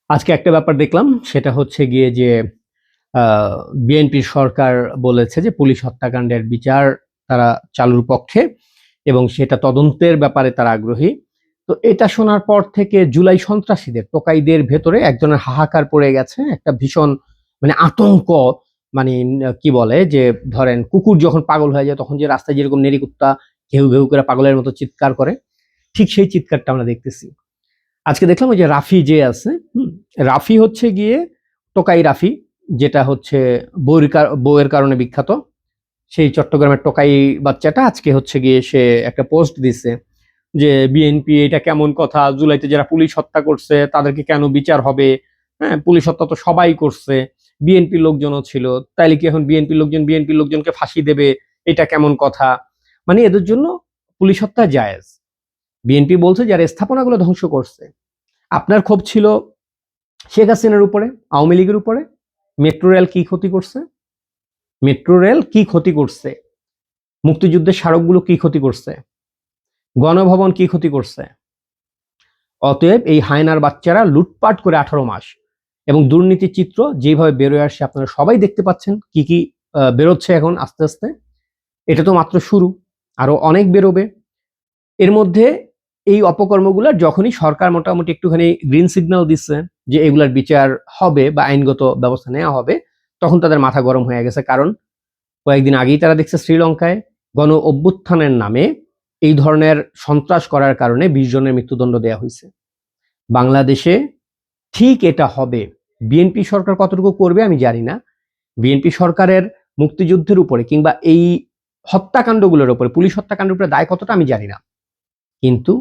আজকে একটা ব্যাপার দেখলাম, সেটা হচ্ছে গিয়ে যে বিএনপির সরকার বলেছে যে পুলিশ হত্যাকাণ্ডের বিচার তারা চালুর পক্ষে এবং সেটা তদন্তের ব্যাপারে তারা আগ্রহী। তো এটা শোনার পর থেকে জুলাই সন্ত্রাসীদের টোকাইদের ভেতরে একজনের হাহাকার পড়ে গেছে, একটা ভীষণ আতঙ্ক। কি বলে যে, ধরেন কুকুর যখন পাগল হয়ে যায় তখন যে রাস্তায় যেরকম নেড়িকুত্তা ঘেউ ঘেউ করে পাগলের মতো চিৎকার করে, ঠিক সেই চিৎকারটা আমরা দেখতেছি। আজকে দেখলাম ওই যে রাফি যে আছে, রাফি হচ্ছে গিয়ে টোকাই রাফি, যেটা হচ্ছে বউয়ের কারণে বিখ্যাত। সেই চট্টগ্রামের টোকাই বাচ্চাটা আজকে হচ্ছে গিয়ে সে একটা পোস্ট দিছে যে বিএনপি এটা কেমন কথা, জুলাইতে যারা পুলিশ হত্যা করছে তাদেরকে কেন বিচার হবে? হ্যাঁ, পুলিশ হত্যা তো সবাই করছে, বিএনপির লোকজনও ছিল, তাইলে কি এখন বিএনপির লোকজনকে ফাঁসি দেবে? এটা কেমন কথা? এদের জন্য পুলিশ হত্যা জায়েজ। বিএনপি বলছে যারা স্থাপনাগুলো ধ্বংস করছে। আপনার ক্ষোভ ছিল শেখ হাসিনার উপরে, আওয়ামী লীগের উপরে। মেট্রো রেল কি ক্ষতি করছে? মেট্রো রেল কি ক্ষতি করছে? মুক্তিযুদ্ধের স্মারকগুলো কি ক্ষতি করছে? গণভবন কি ক্ষতি করছে? অতএব এই হায়নার বাচ্চারা লুটপাট করে 18 মাস এবং দুর্নীতির চিত্র যেভাবে বেরোয় আসছে আপনারা সবাই দেখতে পাচ্ছেন, কি কি বেরোচ্ছে এখন আস্তে আস্তে। এটা তো মাত্র শুরু, আরো অনেক বেরোবে। এর মধ্যে এই অপকর্মগুলোর যখনই সরকার মোটামুটি একটুখানি গ্রিন সিগন্যাল দিচ্ছে যে এগুলার বিচার হবে বা আইনগত ব্যবস্থা নেওয়া হবে, তখন তাদের মাথা গরম হয়ে গেছে। কারণ কয়েকদিন আগেই তারা দেখছে শ্রীলঙ্কায় গণ অভ্যুত্থানের নামে এই ধরনের সন্ত্রাস করার কারণে 20 জনের মৃত্যুদণ্ড দেওয়া হয়েছে। বাংলাদেশে ঠিক এটা হবে। বিএনপি সরকার কতটুকু করবে আমি জানি না। বিএনপি সরকারের মুক্তিযুদ্ধের উপরে কিংবা এই হত্যাকাণ্ডগুলোর উপরে, পুলিশ হত্যাকাণ্ডের উপরে দায় কতটা আমি জানি না, কিন্তু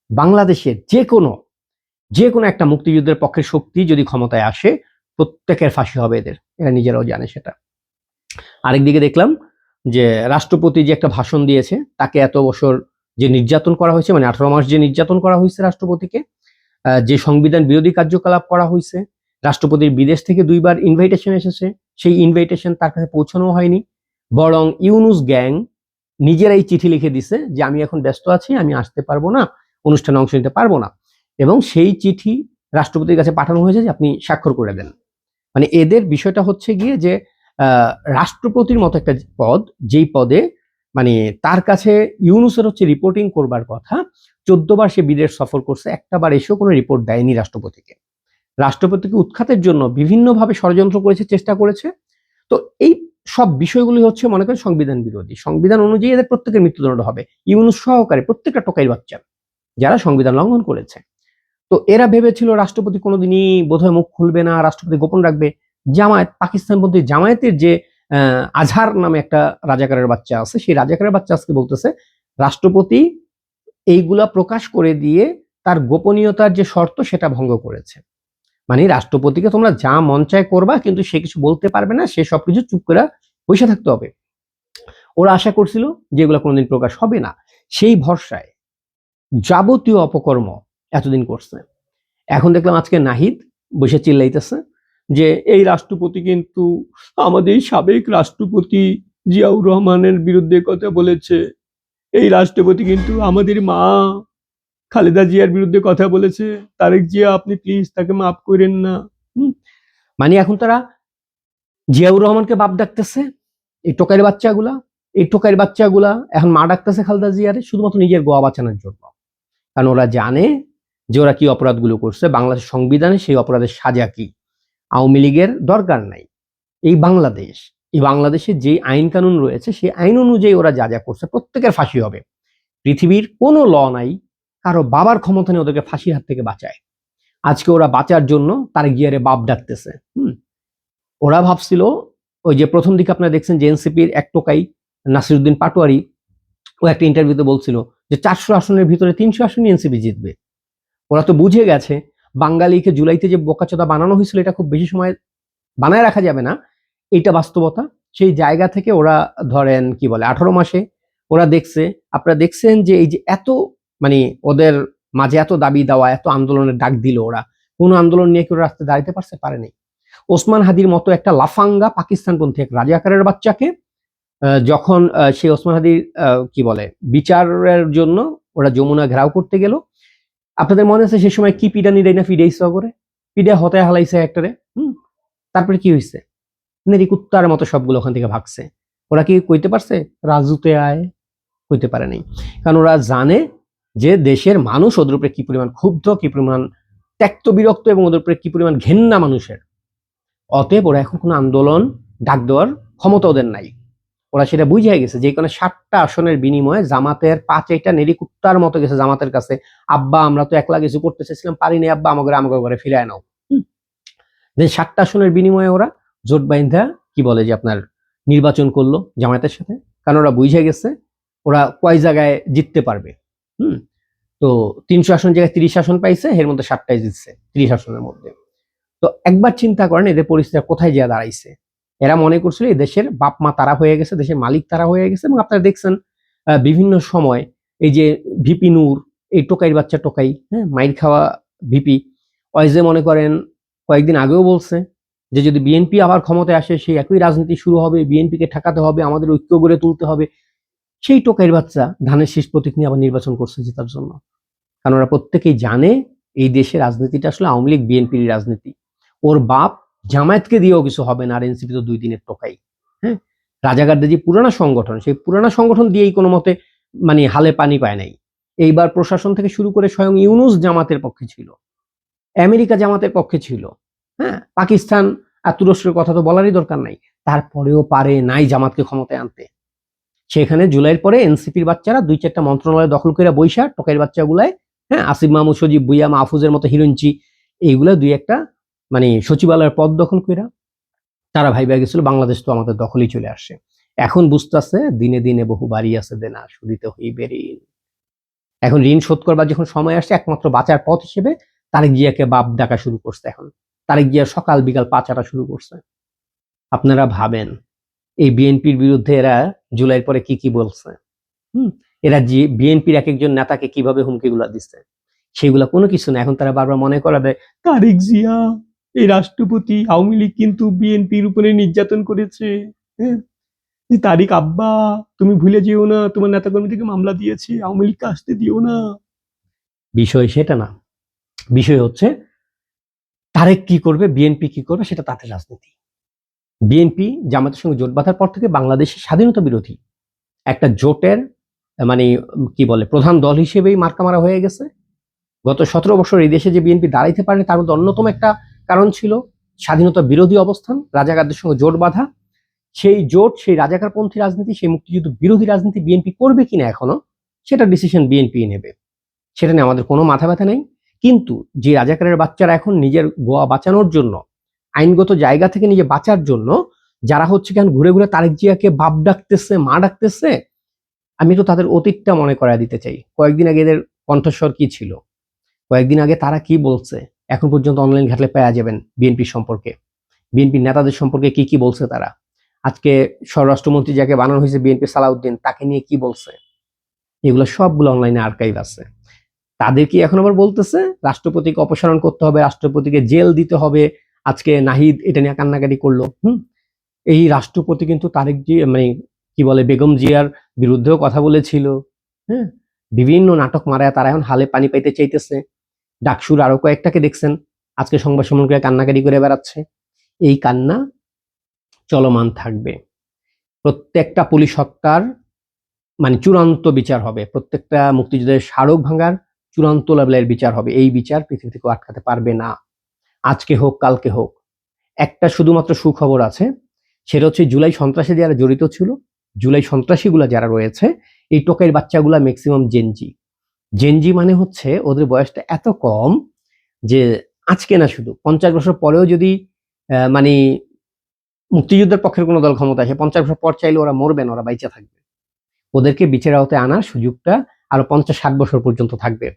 বাংলাদেশের যে কোনো একটা মুক্তিযুদ্ধের পক্ষের শক্তি যদি ক্ষমতায় আসে, প্রত্যেকের ফাঁসি হবে এদের, এরা নিজেরাও জানে সেটা। আরেকদিকে দেখলাম যে রাষ্ট্রপতি যে একটা ভাষণ দিয়েছে, তাকে এত বছর যে নির্যাতন করা হয়েছে, 18 মাস যে নির্যাতন করা হয়েছে রাষ্ট্রপতিকে, যে সংবিধান বিরোধী কার্যকলাপ করা হয়েছে, রাষ্ট্রপতির বিদেশ থেকে 2বার ইনভাইটেশন এসেছে, সেই ইনভাইটেশন তার কাছে পৌঁছানো হয়নি, বরং ইউনুস গ্যাং নিজেরাই চিঠি লিখে দিছে যে আমি এখন ব্যস্ত আছি, আমি আসতে পারবো না, অনুষ্ঠানে অংশ নিতে পারবো না, এবং সেই চিঠি রাষ্ট্রপতির কাছে পাঠানো হয়েছে যে আপনি স্বাক্ষর করে দেন। এদের বিষয়টা হচ্ছে গিয়ে যে রাষ্ট্রপতির মতো একটা পদ, যেই পদে তার কাছে ইউনুসের হচ্ছে রিপোর্টিং করবার কথা, 14 বার সে বিদেশ সফর করছে, একটা বার এসেও কোনো রিপোর্ট দেয়নি রাষ্ট্রপতিকে। রাষ্ট্রপতিকে উৎখাতের জন্য বিভিন্নভাবে ষড়যন্ত্র করেছে, চেষ্টা করেছে। তো এই সব বিষয়গুলি হচ্ছে মনে করেন সংবিধান বিরোধী। সংবিধান অনুযায়ী এদের প্রত্যেকের মৃত্যুদণ্ড হবে, ইউনুস সহকারে প্রত্যেকটা টোকাইর বাচ্চা যারা সংবিধান লঙ্ঘন করেছে। তো এরা ভেবেছিল রাষ্ট্রপতি কোনোদিনই বোধহয় মুখ খুলবে না, রাষ্ট্রপতি গোপন রাখবে। জামায়াত, পাকিস্তানপন্থী জামায়াতের যে আজহার নামে একটা রাজাকারের বাচ্চা আছে, সেই রাজাকারের বাচ্চা আজকে বলতেছে রাষ্ট্রপতি এইগুলা প্রকাশ করে দিয়ে তার গোপনীয়তার যে শর্ত সেটা ভঙ্গ করেছে। রাষ্ট্রপতিকে তোমরা যা মন চায় করবা, কিন্তু সে কিছু বলতে পারবে না, সে সবকিছু চুপ করে বসে থাকতে হবে। ওরা আশা করছিল যে এগুলো কোনোদিন প্রকাশ হবে না, সেই ভরসায় যাবতীয় অপকর্ম এতদিন করছে। এখন দেখলাম আজকে নাহিদ বসে চিল্লাইতেছে যে এই রাষ্ট্রপতি কিন্তু আমাদের সাবেক রাষ্ট্রপতি জিয়াউর রহমানের বিরুদ্ধে কথা বলেছে, এই রাষ্ট্রপতি কিন্তু আমাদের মা খালেদা জিয়ার বিরুদ্ধে কথা বলেছে, তারেক জিয়া আপনি প্লিজ তাকে মাফ করেন না। এখন তারা জিয়াউর রহমানকে বাপ ডাকতেছে, এই টোকাইয়ের বাচ্চাগুলা এখন মা ডাকতেছে খালেদা জিয়ারে, শুধুমাত্র নিজের গোয়া বাঁচানোর জন্য। কারণ ওরা জানে যে ওরা কি অপরাধগুলো করছে, বাংলাদেশ সংবিধানে সেই অপরাধের সাজা কি। আওয়ামী লীগের দরকার নাই। এই বাংলাদেশে যে আইন কানুন রয়েছে, সেই আইন অনুযায়ী ওরা যা যা করছে প্রত্যেকের ফাঁসি হবে। পৃথিবীর কোনো ল নাই কারো বাবার ক্ষমতা নেই ওদেরকে ফাঁসির হাত থেকে বাঁচায়। আজকে ওরা বাঁচার জন্য তারেক জিয়ারে বাপ ডাকতেছে। ওরা ভাবছিল, ওই যে প্রথম দিকে আপনারা দেখছেন যে এনসিপির এক টোকাই নাসিরউদ্দিন পাটোয়ারি, ও একটা ইন্টারভিউতে বলছিল যে 400 আসনের ভিতরে 300 আসনই এনসিপি জিতবে। ওরা তো বুঝে গেছে বাঙালিকে জুলাইতে যে বোকাচোদা বানানো হয়েছিল এটা খুব বেশি সময় বানায় রাখা যাবে না, এইটা বাস্তবতা। সেই জায়গা থেকে ওরা ধরেন কি বলে 18 মাসে ওরা দেখছে, আপনারা দেখছেন যে এই যে এত ওদের মাঝে এত দাবি দেওয়া, এত আন্দোলনের ডাক দিল, ওরা কোনো আন্দোলন নিয়ে কেউ রাস্তায় দাঁড়াতে পারছে? পারেনি। ওসমান হাদির মতো একটা লাফাঙ্গা পাকিস্তানপন্থী এক রাজাকারের বাচ্চাকে যখন সেই ওসমান হাদির কি বলে বিচারের জন্য ওরা যমুনা ঘেরাও করতে গেল, আপনাদের মনে আছে সে সময় কি পিটানি দেয় না ফিডেইস করে? পিডে হতে হালাইছে একটারে। তারপরে কি হয়েছে? নেরি কুত্তার মতো সবগুলো ওখান থেকে ভাগছে। ওরা কি কইতে পারছে রাজুতে আয়? কইতে পারে নাই। কারণ ওরা জানে যে দেশের মানুষ ওদের উপরে কি পরিমাণ ক্ষুব্ধ, কি পরিমাণ ত্যক্ত বিরক্ত এবং ওদের উপরে কি পরিমাণ ঘেন্না মানুষের। অতএব ওরা এখন কোনো আন্দোলন ডাক দেওয়ার ক্ষমতা ওদের নাই। ওরা সেটা বুঝে গেছে যে কোনো 7টা আসনের বিনিময়ে জামাতের 5টা নেরি কুত্তার মতো গেছে জামাতের কাছে, আব্বা আমরা তো একলা কিছু করতে চাইছিলাম, পারিনি আব্বা, আমাকে ঘরে ফিরায় নাও। যে 7টা আসনের বিনিময়ে ওরা জোট বাইন্ধা কি বলে যে আপনার নির্বাচন করলো জামায়াতের সাথে। কারণ ওরা বুঝে গেছে ওরা কয় জায়গায় জিততে পারবে। তো 300 আসন জায়গায় 30 আসন পাইছে, এর মধ্যে 7টাই জিতছে 30 আসনের মধ্যে। তো একবার চিন্তা করেন এদের পরিস্থিতি কোথায় গিয়ে দাঁড়াইছে। এরা মনে করছিল এই দেশের বাপ মা তারা হয়ে গেছে, দেশের মালিক তারা হয়ে গেছে। এবং আপনারা দেখছেন বিভিন্ন সময় এই যে ভিপি নূর, এই টোকাইয়ের বাচ্চা টোকাই, হ্যাঁ, মাইর খাওয়া ভিপি, ওই যে মনে করেন কয়েকদিন আগেও বলছে যে যদি বিএনপি আবার ক্ষমতায় আসে সেই একই রাজনীতি শুরু হবে, বিএনপিকে ঠেকাতে হবে, আমাদের ঐক্য গড়ে তুলতে হবে। সেই টোকাইয়ের বাচ্চা ধানের শীষ প্রতীক নিয়ে আবার নির্বাচন করছে জেতার জন্য। কারণ ওরা প্রত্যেকেই জানে এই দেশের রাজনীতিটা আসলে আওয়ামী লীগ বিএনপির রাজনীতি। ওর বাপ জামায়াতকে দিয়েও কিছু হবে না, আর এনসিপি তো 2 দিনের টোকাই। হ্যাঁ, রাজাকারদের যে পুরানা সংগঠন, সেই পুরানা সংগঠন দিয়েই কোনো মতে মানে হালে পানি পায় নাই। এইবার প্রশাসন থেকে শুরু করে স্বয়ং ইউনূস জামাতের পক্ষে ছিল, আমেরিকা জামাতের পক্ষে ছিল, হ্যাঁ, পাকিস্তান আর তুরস্কের কথা তো বলারই দরকার নাই। তারপরেও পারে নাই জামাতকে ক্ষমতায় আনতে। সেখানে জুলাইয়ের পরে এনসিপির বাচ্চারা 2-4টা মন্ত্রণালয় দখল করে বৈশা টোকাইয়ের বাচ্চাগুলায়, হ্যাঁ, আসিফ মাহমুদ, সজীব ভুইয়া, মাহফুজের মতো হিরোইনচি, এইগুলা 2-1টা মানে সচিবালয়ের পদ দখল কইরা তারা ভাইবা গেছিল বাংলাদেশ তো আমাদের দখলেই চলে আসছে। এখন বুঝতেছে দিনে দিনে বহু বাড়ি আছে দেনা শুধিতে হইবে ঋণ। এখন ঋণ শোধ করবার যখন সময় আসছে, একমাত্র বাঁচার পথ হিসেবে তারেক জিয়াকে বাপ ডাকা শুরু করছে। এখন তারেক জিয়া সকাল বিকাল পাচারা শুরু করছে। আপনারা ভাবেন এই বিএনপির বিরুদ্ধে এরা জুলাইয়ের পরে কি কি বলছে। এরা বিএনপির এক একজন নেতাকে কিভাবে হুমকিগুলা দিচ্ছে, সেগুলা কোনো কিছু না। এখন তারা বারবার মনে করা দেয় তারেক জিয়া এই রাষ্ট্রপতি, আওয়ামী লীগ কিন্তু বিএনপির উপরে নির্যাতন করেছে। হ্যাঁ, তারিক আব্বা তুমি ভুলে যেও না, তোমার নেতাকর্মী থেকে মামলা দিয়েছি, আওয়ামী লীগকে আসতে দিও না। বিষয় সেটা না, বিষয় হচ্ছে তারেক কি করবে, বিএনপি কি করবে, সেটা তাদের রাজনীতি। বিএনপি জামাতের সঙ্গে জোট বাঁধার পর থেকে বাংলাদেশের স্বাধীনতা বিরোধী একটা জোটের মানে কি বলে প্রধান দল হিসেবেই মার্কা মারা হয়ে গেছে। গত 17 বছর এই দেশে যে বিএনপি দাঁড়াইতে পারেনি তার মধ্যে অন্যতম একটা কারণ ছিল স্বাধীনতা বিরোধী অবস্থান, রাজাকারদের সঙ্গে জোট বাঁধা। সেই জোট, সেই রাজাকারপন্থী রাজনীতি, সেই মুক্তিযুদ্ধ বিরোধী রাজনীতি বিএনপি করবে কিনা এখনো সেটা ডিসিশন বিএনপি নেবে, সেটা নিয়ে আমাদের কোনো মাথা ব্যথা নেই। কিন্তু যে রাজাকারের বাচ্চারা এখন নিজের গোয়া বাঁচানোর জন্য, আইনগত জায়গা থেকে নিজে বাঁচার জন্য যারা হচ্ছে কেন ঘুরে ঘুরে তারেক জিয়াকে বাপ ডাকতেছে, মা ডাকতেছে, আমি তো তাদের অতীতটা মনে করায় দিতে চাই। কয়েকদিন আগে এদের কণ্ঠস্বর কি ছিল, কয়েকদিন আগে তারা কি বলছে, এখন পর্যন্ত অনলাইন ঘাটলে পাওয়া যাবেন বিএনপি সম্পর্কে, বিএনপির নেতাদের সম্পর্কে কি কি বলছে তারা। আজকে স্বরাষ্ট্রমন্ত্রী যাকে বানানো হয়েছে বিএনপি সালাউদ্দিন, তাকে নিয়ে কি বলছে, এগুলো সবগুলো অনলাইনে আর্কাইভ আছে। তাদের কি এখন আবার বলতেছে রাষ্ট্রপতিকে অপসারণ করতে হবে, রাষ্ট্রপতিকে জেল দিতে হবে। আজকে নাহিদ এটা নিয়ে কান্নাকাটি করলো। এই রাষ্ট্রপতি কিন্তু তারেক জি মানে কি বলে বেগম জিয়ার বিরুদ্ধেও কথা বলেছিল। হ্যাঁ, বিভিন্ন নাটক মারায় তারা এখন হালে পানি পাইতে চাইতেছে। ডাকসুর আরো কয়েকটাকে দেখছেন আজকে সংবাদ সম্মেলন করে কান্নাকাটি করে বেড়াচ্ছে। এই কান্না চলমান থাকবে। প্রত্যেকটা পুলিশ হত্যার মানে চূড়ান্ত বিচার হবে, প্রত্যেকটা মুক্তিযুদ্ধের স্মারক ভাঙার চূড়ান্ত লেভেলের বিচার হবে। এই বিচার পৃথিবী থেকে আটকাতে পারবে না, আজকে হোক কালকে হোক। একটা শুধুমাত্র সুখবর আছে, সেটা হচ্ছে জুলাই সন্ত্রাসে যারা জড়িত ছিল, জুলাই সন্ত্রাসীগুলা যারা রয়েছে, এই টোকাইয়ের বাচ্চাগুলা ম্যাক্সিমাম জেনজি। জেনজি মানে হচ্ছে ওদের বয়সটা এত কম যে আজকে না, শুধু 50 বছর পরেও যদি মানে মুক্তিযুদ্ধের পক্ষের কোনো দল ক্ষমতা আসে, 50 বছর পর চাইলে ওরা মরবে না, ওরা বাইচা থাকবে। ওদেরকে বিচারের আওতায় আনার সুযোগটা আরো 50-60 বছর পর্যন্ত থাকবে।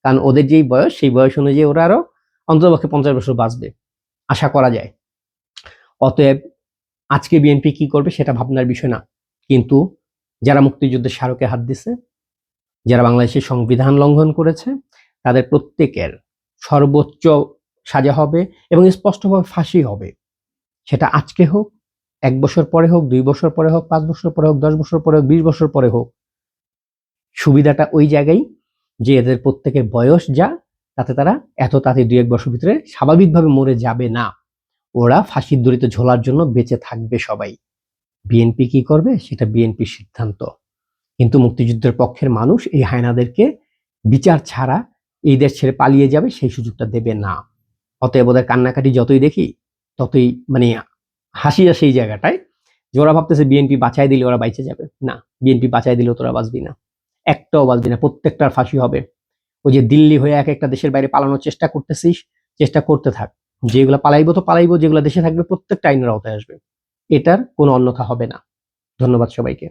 কারণ ওদের যেই বয়স, সেই বয়স অনুযায়ী ওরা আরো অন্ততপক্ষে 50 বছর বাঁচবে আশা করা যায়। অতএব আজকে বিএনপি কি করবে সেটা ভাবনার বিষয় না, কিন্তু যারা মুক্তিযুদ্ধের স্মারকে হাত দিছে, যারা বাংলাদেশের সংবিধান লঙ্ঘন করেছে, তাদের প্রত্যেকের সর্বোচ্চ সাজা হবে এবং স্পষ্টভাবে ফাঁসি হবে। সেটা আজকে হোক, 1 বছর পরে হোক, 2 বছর পরে হোক, 5 বছর পরে হোক, 10 বছর পরে হোক, 20 বছর পরে হোক। সুবিধাটা ওই জায়গায় যে এদের প্রত্যেকের বয়স যা, তাতে তারা এত তাড়াতাড়ি 2-1 বছর ভিতরে স্বাভাবিকভাবে মরে যাবে না। ওরা ফাঁসির দড়িতে ঝোলার জন্য বেঁচে থাকবে সবাই। বিএনপি কি করবে সেটা বিএনপির সিদ্ধান্ত। কিন্তু মুক্তিযুদ্ধের পক্ষের মানুষ এই হায়নাদেরকে বিচার ছাড়া এই দেশ ছেড়ে পালিয়ে যাবে সেই সুযোগটা দেবে না। অতএব ওদের কান্নাকাটি যতই দেখি ততই মানে হাসি আসে এই জায়গাটায় যে ওরা ভাবতেছে বিএনপি বাঁচায় দিলে ওরা বাইচে যাবে। না, বিএনপি বাঁচায় দিলেও তোরা বাঁচবি না, একটাও বাঁচবি না, প্রত্যেকটার ফাঁসি হবে। ওই যে দিল্লি হয়ে এক একটা দেশের বাইরে পালানোর চেষ্টা করতেছিস, চেষ্টা করতে থাক। যেগুলো পালাইবো তো পালাইবো, যেগুলো দেশে থাকবে প্রত্যেকটা আইনের আওতায় আসবে। এটার কোনো অন্যথা হবে না। ধন্যবাদ সবাইকে।